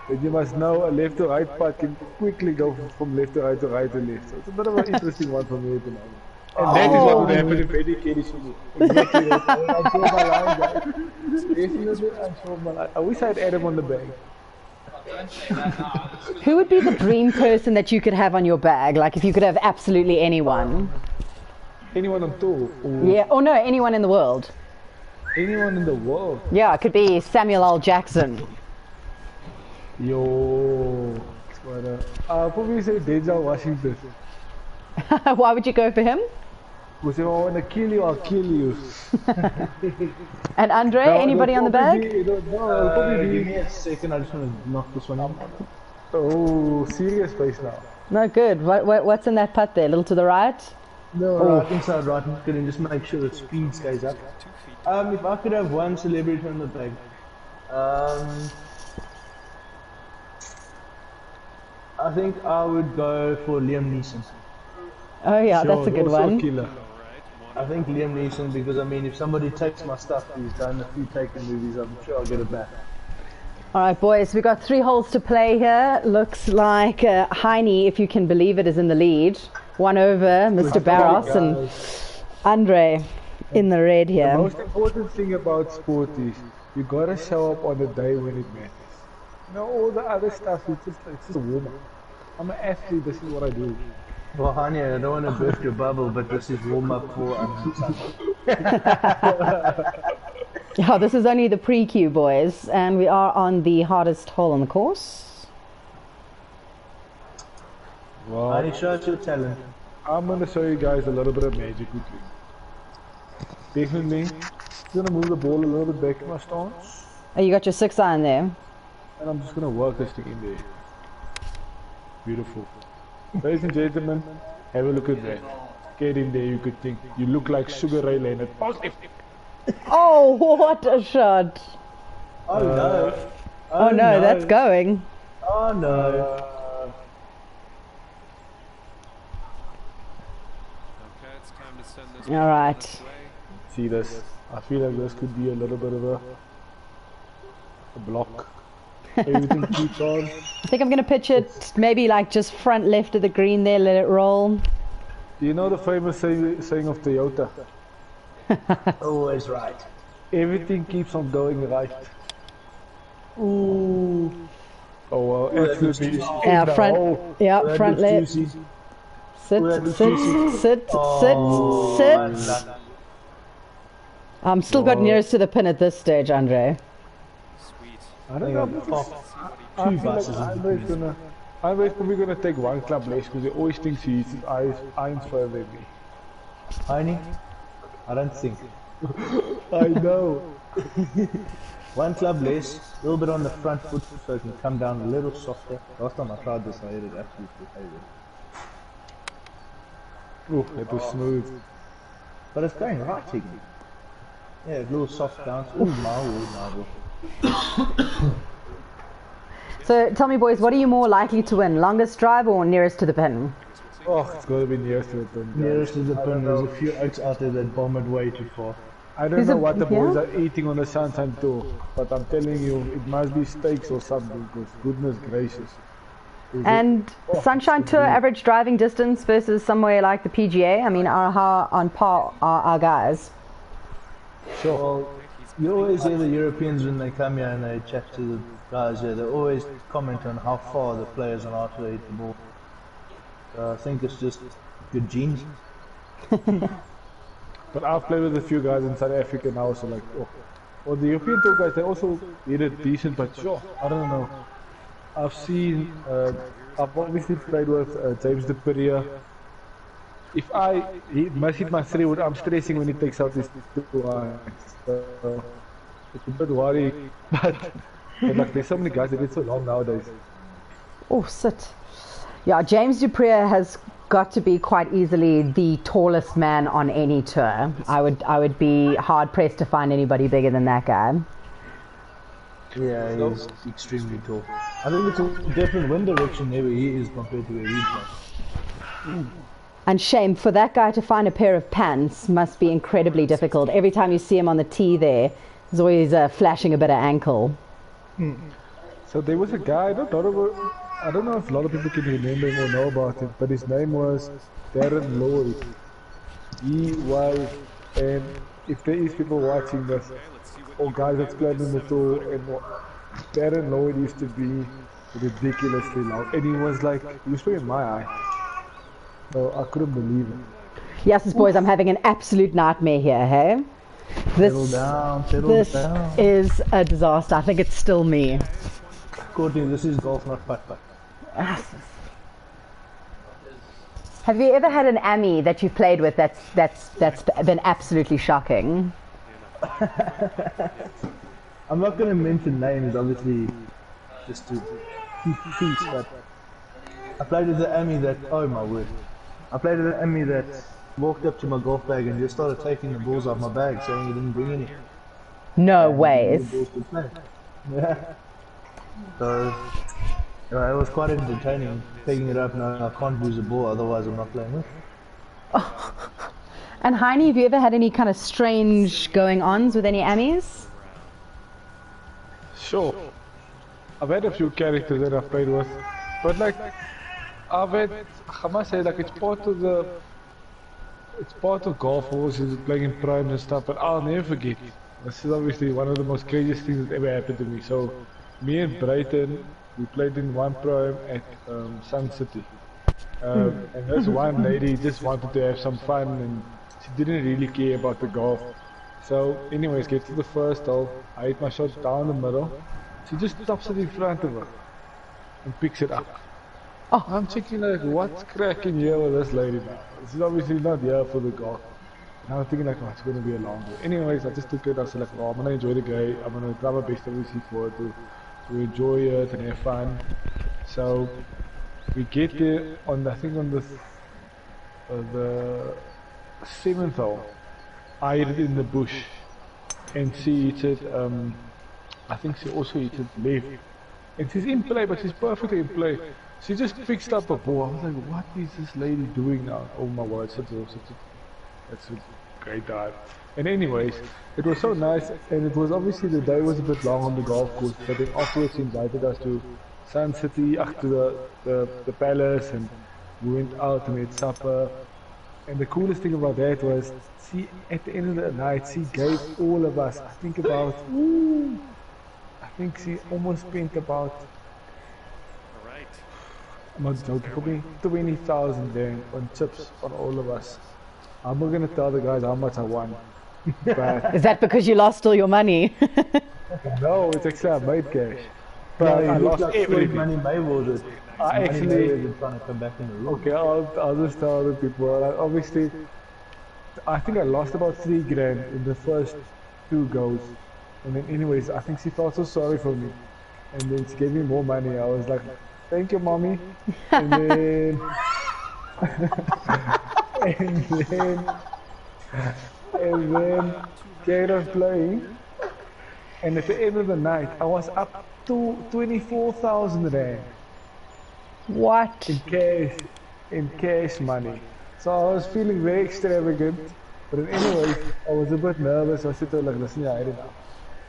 then you must know a left to right putt can quickly go from left to right to right to left. So it's a bit of an interesting one for me at the moment. And that is what would happen if Benny carries me. Exactly, that's I'm sure my line, guys. Definitely, I'm sure my line. I wish I had Adam on the bag. Who would be the dream person that you could have on your bag? Like if you could have absolutely anyone. Anyone on tour? Or Yeah, or no, anyone in the world. anyone in the world? Yeah, it could be Samuel L. Jackson. Yo, but I'll probably say Denzel Washington. Why would you go for him? Because if I want to kill you, I'll kill you. And Andre, No, anybody on the it'll probably bag? be- it'll- No, it'll probably Give be. me a second, I just want to knock this one out. Oh, serious face now. No, good. What's in that putt there? A little to the right? No, right inside, right, I'm gonna just make sure the speed stays up. If I could have one celebrity on the bag, I think I would go for Liam Neeson. Oh yeah, Sure, that's a good also one. Killer. I think Liam Neeson because I mean, if somebody takes my stuff, he's done a few Taken movies. I'm sure I'll get it back. All right, boys, we've got 3 holes to play here. Looks like Heine, if you can believe it, is in the lead. One over Mr. Barros and Andre in the red The here. most important thing about sport is you gotta show up on the day when it matters. You know, all the other stuff is just a warm up. I'm an athlete, this is what I do. Well, honey, I don't want to burst your bubble, but this is warm up for Yeah, this is only the pre-cue, boys, and we are on the hardest hole on the course. Well, Honey, show us your talent. I'm gonna show you guys a little bit of magic quickly. Definitely, just gonna move the ball a little bit back in my stance, Oh, you got your 6-iron there. and I'm just gonna work this thing in there. Beautiful. Ladies and gentlemen, have a look at that. Get in there, you could think. You look like Sugar Ray Leonard. Positive! Oh, what a shot! Oh no. Oh no, that's going. Oh no. Okay, it's time to send this All right. this way. See this? I feel like this could be a little bit of a block. Everything keeps on. I think I'm going to pitch it maybe like just front left of the green there, let it roll. Do you know the famous saying of Toyota? Always right. Everything keeps on going right. Ooh. Oh well, absolutely. Yeah, front, yeah, front left. Juicy. Sit, sit, Oh, sit, sit. I'm still got nearest to the pin at this stage, Andre. Sweet. I don't know. I Two feel buses. like Andre's probably gonna take one club less because he always thinks he hits his irons further than me. Honey, I don't think. I know. One club less, a little bit on the front foot so it can come down a little softer. Last time I tried this, I hit it absolutely hated. Ooh, that was smooth. But it's going right again. Yeah, a little soft bounce. Ooh, marvel. So tell me, boys, what are you more likely to win, longest drive or nearest to the pin? Oh, it's gotta be nearest to the pin. Nearest to the pin, there's a few oaks out there that bomb it way too far. I don't Is know it- what the yeah? boys are eating on the Sunshine Tour, but I'm telling you, it must be steaks or something, because goodness gracious. And Sunshine Tour average driving distance versus somewhere like the PGA, I mean, how on par are our guys? Well, you always hear the Europeans when they come here and they chat to the guys here, they always comment on how far the players are out to hit the ball. So I think it's just good genes. But I've played with a few guys in South Africa now, so like, oh. Well, the European Tour guys, they also hit it decent, but sure, I don't know. I've seen, I've obviously played with James De Peria. If he must hit my 3 wood, I'm stressing when he takes out his 2 so it's a bit worrying, but like there's so many guys that get so long nowadays. Oh, sit. Yeah, James Dupree has got to be quite easily the tallest man on any tour. I would be hard pressed to find anybody bigger than that guy. Yeah, he's extremely tall. I think it's a different wind direction there where he is compared to where we play. And shame for that guy to find a pair of pants must be incredibly difficult. Every time you see him on the tee there's always flashing a bit of ankle. So there was a guy, I don't know if a lot of people can remember him or know about him, but his name was Darren Lloyd. He was, and if there is people watching this, or guys that's played in the tour, and Darren Lloyd used to be ridiculously long, and he was probably in my eye. So I couldn't believe it. Yes, boys, I'm having an absolute nightmare here, hey? Settle down. This is a disaster. I think it's still me. Courtney, this is golf, not putt-putt. Have you ever had an Ami that you've played with that's been absolutely shocking? I'm not going to mention names, obviously, just to keep peace, but I played with an Ami that, oh my word. I played with an Ami that walked up to my golf bag and just started taking the balls off my bag, saying he didn't bring any. No ways. Yeah. So, it was quite entertaining picking it up. No, I can't lose a ball, otherwise I'm not playing with. And Heine, have you ever had any kind of strange going-ons with any Amis? Sure. I've had a few characters that I've played with, but like, I must say, like, it's part of golf horses, playing in prime and stuff, but I'll never forget. This is obviously one of the most craziest things that ever happened to me. So, me and Brighton, we played in one prime at Sun City. And this one lady just wanted to have some fun and she didn't really care about the golf. So anyways, get to the first hole, I hit my shot down the middle. She just stops it in front of her and picks it up. Oh, I'm checking like, what's cracking here with this lady now? She's obviously not here for the golf. And I'm thinking like, oh, it's going to be a long day. Anyways, I just took it, I said like, oh, I'm going to enjoy the game. I'm going to try my best obviously for it to enjoy it and have fun. So we get there on I think on the 7th hole. I hit it in the bush and she hit it, I think she also hit it left. And she's in play, but she's perfectly in play. She just fixed up a ball. I was like, what is this lady doing now? Oh my word, that's a great dive. And anyways, it was so nice, and it was obviously the day was a bit long on the golf course, but then afterwards he invited us to Sun City, to the palace, and we went out and had supper. And the coolest thing about that was, at the end of the night, she gave all of us, I think she almost spent about, I'm not joking, probably 20,000 rand on chips on all of us. I'm not going to tell the guys how much I won. But is that because you lost all your money? no, it's actually I made cash. But I lost everything. Money Mayweather. I actually trying to come back in the room. Okay, I'll just tell the people. Obviously, I think I lost about 3 grand in the first 2 goes. And then anyways, I think she felt so sorry for me. And then she gave me more money. I was like, thank you, mommy. And then and then carried on playing. And at the end of the night, I was up to 24,000 rand. What? In cash money. So I was feeling very extravagant. But anyways, I was a bit nervous. I said to her like, listen, yeah, I don't know.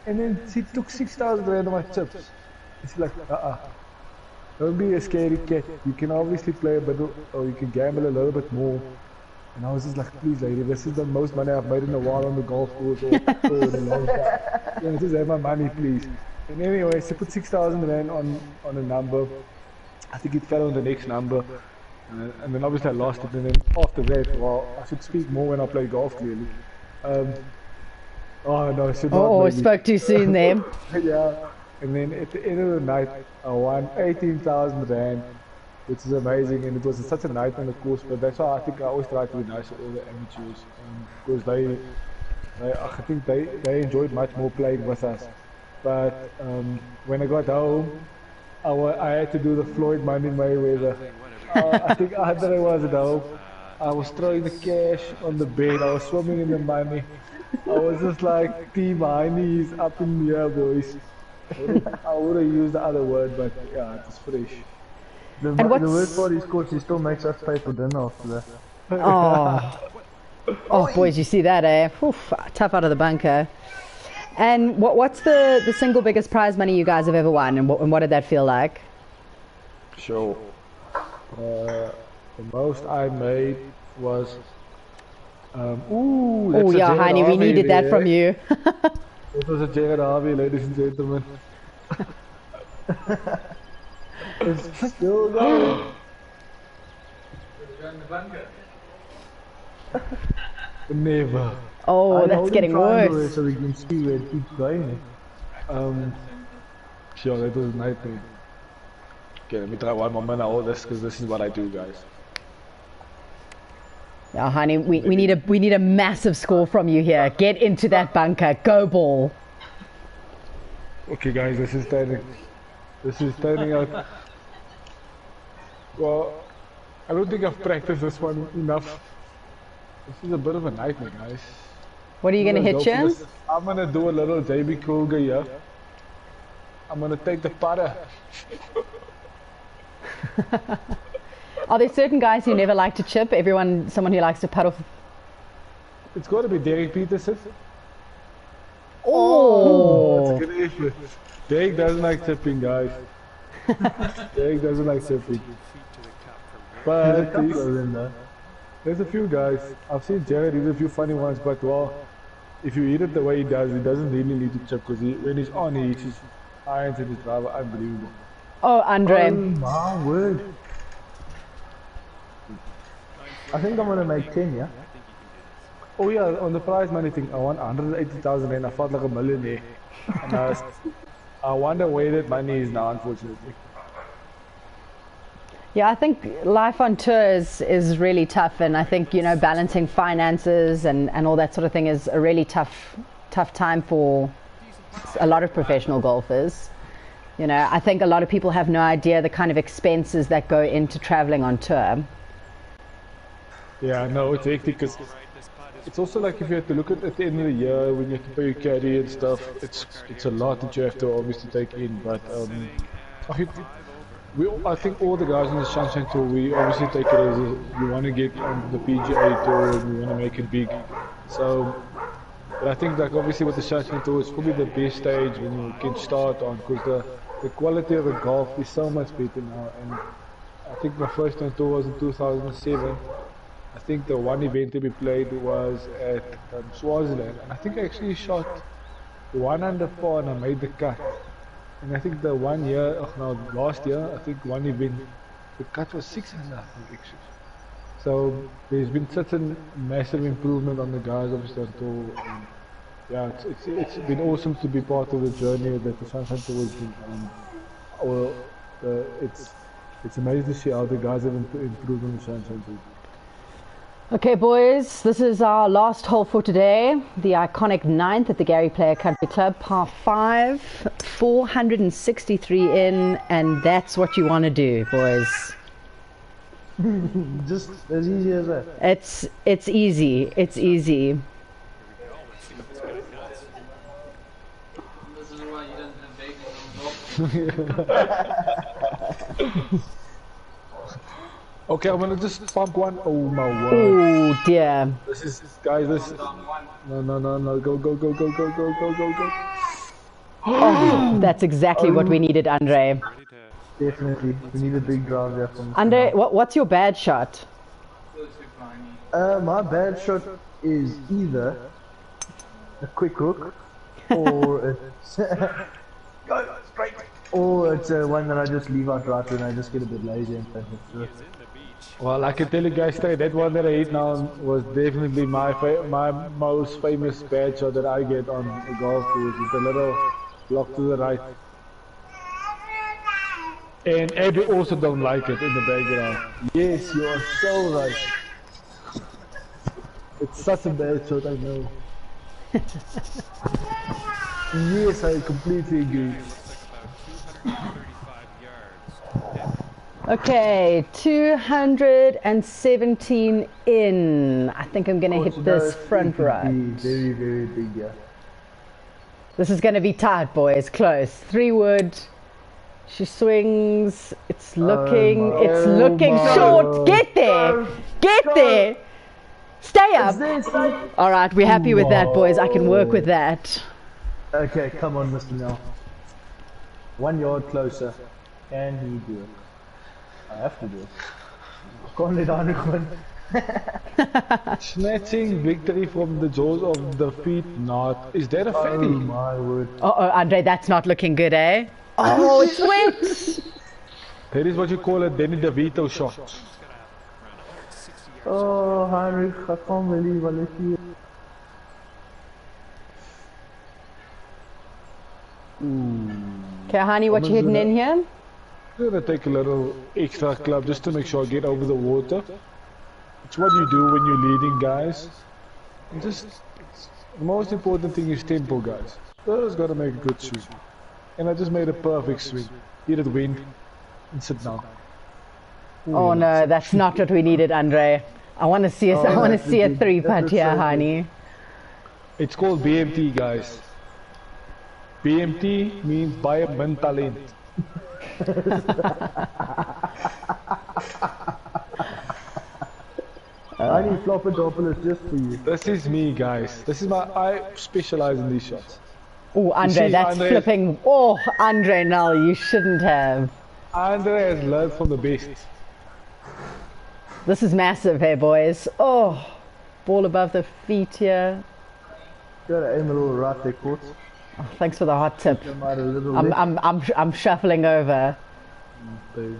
And then she took 6,000 rand of my chips. She's like, don't be a scary cat. You can obviously play a bit, or you can gamble a little bit more. And I was just like, please lady, this is the most money I've made in a while on the golf course or in a long time. Yeah, just have my money, please. And anyway, she put 6,000 rand on a number. I think it fell on the next number. And then obviously I lost it. And then after that, well, I should speak more when I play golf, clearly. Oh no, I should not. Oh, I spoke too soon there. Yeah. And then at the end of the night, I won 18,000 rand, which is amazing. And it was such a night on the course. But that's why I think I always try to be nice to all the amateurs, because I think they enjoyed much more playing with us. But when I got home, I had to do the Floyd Money Mayweather. I think after I was at home, I was throwing the cash on the bed. I was swimming in the money. I was just like, team Heinies up in the air, boys. I would have used the other word, but yeah, it's fresh. The worst part is, coach, he still makes us pay for dinner after that. Oh, boys, you see that, eh? Oof, tough out of the bunker. And what's the single biggest prize money you guys have ever won, and what did that feel like? Sure. The most I made was oh yeah, Heini, we needed that from you. It was a Jared Harvey, ladies and gentlemen. It's still going. Never. Oh, that's getting worse. So we can see where it keeps going. Sure, that was a nightmare. Okay, let me try one more minute all this, because this is what I do, guys. Yeah, honey, we need a massive score from you here. Get into that bunker. Go ball. Okay, guys, this is turning out. Well, I don't think I've practiced this one enough. This is a bit of a nightmare, guys. What are you gonna hit, Chim? I'm gonna do a little JB Kruger here. I'm gonna take the putter. Are there certain guys who never like to chip? Someone who likes to putt off? It's got to be Derek Peterson. Oh! That's a good effort. Derek doesn't like chipping, guys. Derek doesn't like chipping. But there's a few guys. I've seen Jared hit a few funny ones, but well, if you hit it the way he doesn't really need to chip, because when he's on, he hits his irons and his driver, unbelievable. Oh, Andre. Oh my word. I think I'm gonna make 10, yeah? Oh yeah, on the prize money thing, I won 180,000 and I felt like a millionaire. And I wonder where that money is now, unfortunately. Yeah, I think life on tour is really tough, and I think, you know, balancing finances and all that sort of thing is a really tough time for a lot of professional golfers. You know, I think a lot of people have no idea the kind of expenses that go into traveling on tour. Yeah, no, it's hectic, because it's also like if you have to look at the end of the year when you have to pay your caddy and stuff, it's a lot that you have to obviously take in. But I think all the guys on the Sunshine Tour, we obviously take it as we want to get on the PGA Tour and we want to make it big. So, but I think like obviously with the Sunshine Tour, it's probably the best stage when you can start on, because the quality of the golf is so much better now. And I think my first on tour was in 2007. I think the one event to be played was at Swaziland, and I think I actually shot 1 under par and I made the cut. And I think the last year, I think one event, the cut was 6 under, I think actually. So there's been such a massive improvement on the guys obviously on tour. And yeah, it's been awesome to be part of the journey that the Sunshine Tour has been. It's amazing to see how the guys have improved on the Sunshine Tour. Okay, boys, this is our last hole for today. The iconic 9th at the Gary Player Country Club, par 5, 463 in, and that's what you want to do, boys. Just as easy as that. It's easy. It's easy. This is why you don't have bacon. Okay, I'm gonna just pump one. Oh my word. Oh dear. This is, guys, no, go. Oh, that's exactly what we needed, Andre. Definitely, we need a big drive there from Andre, what's your bad shot? my bad shot is either a quick hook, or it's or it's one that I just leave out right when I just get a bit lazy and hit through. Well, I can tell you guys straight, that one that I hit now was definitely my most famous bad shot that I get on a golf course. It's a little block to the right. And Abby also don't like it in the background. Yes, you are so right. It's such a bad shot, I know. Yes, I completely agree. Okay, 217 in. I think I'm gonna hit this front right. Very, very big, yeah. This is gonna be tight, boys. Close. 3 wood. She swings. It's looking. It's looking short. Get there. Get there. Stay up. All right, we're happy with that, boys. I can work with that. Okay, come on, Mr. Nell. 1 yard closer. Can he do it? I have to do it. Can't let Heinrich win. Snatching victory from the jaws of defeat. Not. Is that a fatty? Oh my word. Oh, Andre, that's not looking good, eh? Oh, it's wet. That is what you call a Danny DeVito shot. Oh, Heinrich, I can't believe I let you. Okay, honey, what you hitting in here? I'm gonna take a little extra club just to make sure I get over the water. It's what you do when you're leading, guys. And just the most important thing is tempo, guys. First, gotta make a good swing. And I just made a perfect swing. Hit it wind and sit down. Oh no, that's not what we needed, Andre. I want to see I want to see a 3-putt here, honey. It's called BMT, guys. BMT means buy a min talent. I need flopper doppler just for you. This is me, guys. This is I specialize in these shots. Oh, Andre, see, that's Andre flipping. Oh, Andre, no, you shouldn't have. Andre has learned from the best. This is massive, hey boys. Oh, ball above the feet here. Gotta aim a little right there, Court. Oh, thanks for the hot tip. Come out a little I'm shuffling over. left.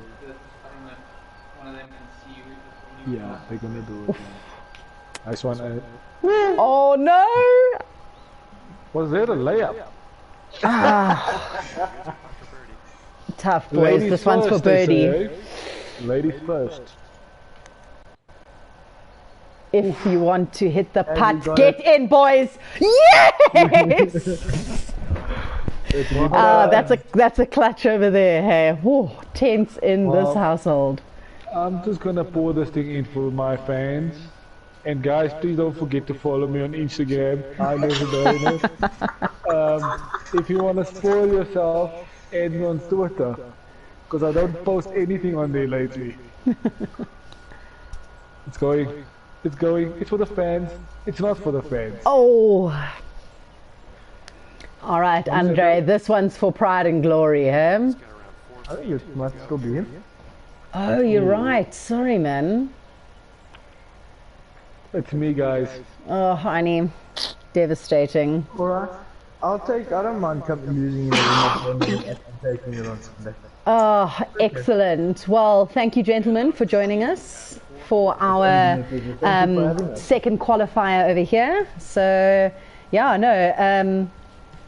Yeah, they're gonna do it. Nice one. Oh no! Was there a layup? Tough, boys. This one's for birdie. Say, Ladies first. If you want to hit the you putt, got get in, boys! Yes! That's a clutch over there. Hey, whew, tense in this household. I'm just gonna pour this thing in for my fans. And guys, please don't forget to follow me on Instagram. I never doing it. If you wanna spoil yourself, add me on Twitter. Because I don't post anything on there lately. It's going. It's going. It's for the fans. It's not for the fans. Oh! Alright, Andre, this one's for pride and glory, huh? I think it might still be him. Oh, you're right. Sorry, man. It's me, guys. Oh, honey. Devastating. Alright. I don't mind losing it and taking it on Sunday. Oh, excellent. Well, thank you, gentlemen, for joining us for our second qualifier over here. So, yeah, no,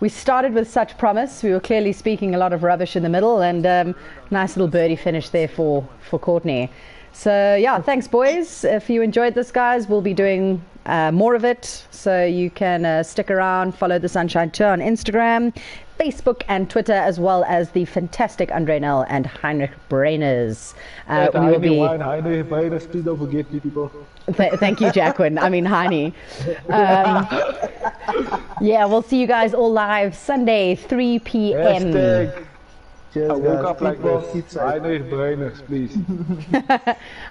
we started with such promise. We were clearly speaking a lot of rubbish in the middle, and nice little birdie finish there for Courtney. So, yeah, thanks, boys. If you enjoyed this, guys, we'll be doing more of it. So you can stick around, follow the Sunshine Tour on Instagram, Facebook and Twitter, as well as the fantastic Andre Nel and Heinrich Brainers. We will be... Heinrich Brainers, please don't forget me, people. Thank you, Jacqueline. I mean, Heine. Yeah, we'll see you guys all live Sunday, 3 p.m. Cheers, I woke guys. up like this. Heinrich Brainers, please.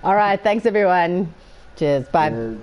All right, thanks, everyone. Cheers. Bye. Cheers.